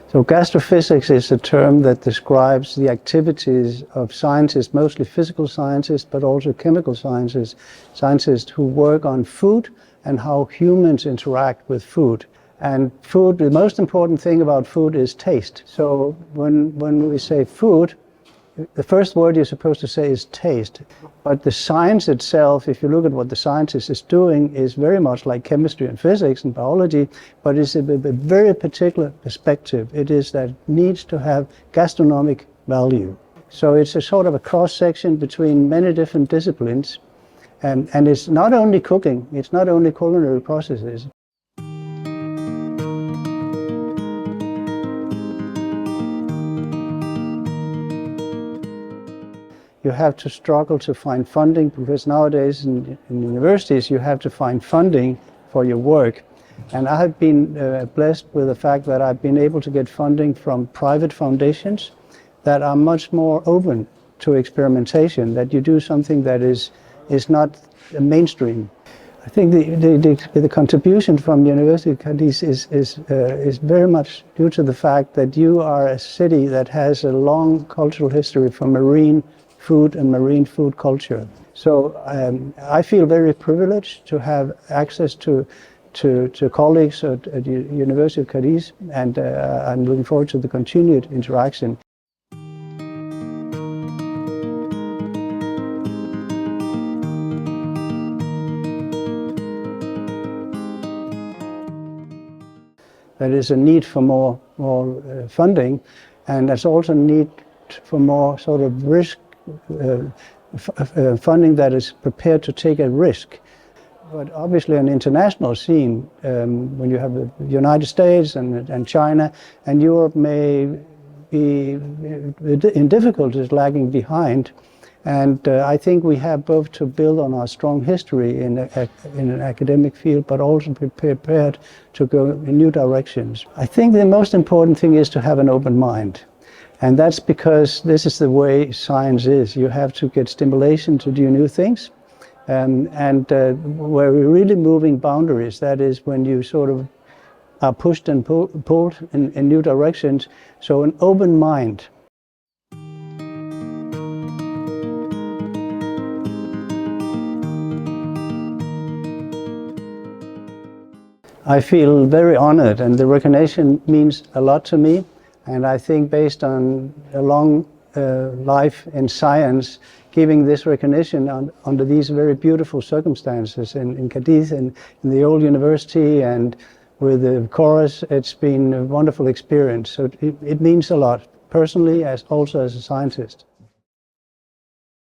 So gastrophysics is a term that describes the activities of scientists, mostly physical scientists, but also chemical scientists who work on food and how humans interact with food. And food, the most important thing about food is taste. So when we say food, the first word you're supposed to say is taste. But the science itself, if you look at what the scientist is doing, is very much like chemistry and physics and biology, but it's a very particular perspective. It is that it needs to have gastronomic value. So it's a sort of a cross-section between many different disciplines. And it's not only cooking, it's not only culinary processes. You have to struggle to find funding, because nowadays in universities you have to find funding for your work. And I have been blessed with the fact that I've been able to get funding from private foundations that are much more open to experimentation, that you do something that is not mainstream. I think the contribution from University of Cádiz is very much due to the fact that you are a city that has a long cultural history for marine food and marine food culture. So I feel very privileged to have access to colleagues at the University of Cádiz, and I'm looking forward to the continued interaction. There is a need for more funding, and there's also a need for more sort of risk funding that is prepared to take a risk. But obviously an international scene, when you have the United States and China, and Europe may be in difficulties lagging behind. And I think we have both to build on our strong history in an academic field, but also be prepared to go in new directions. I think the most important thing is to have an open mind. And that's because this is the way science is. You have to get stimulation to do new things. And where we're really moving boundaries, that is when you sort of are pushed and pulled in new directions. So an open mind. I feel very honored, and the recognition means a lot to me. And I think based on a long life in science, giving this recognition under these very beautiful circumstances in Cádiz and in the old university and with the chorus, it's been a wonderful experience. So it means a lot, personally, as also as a scientist.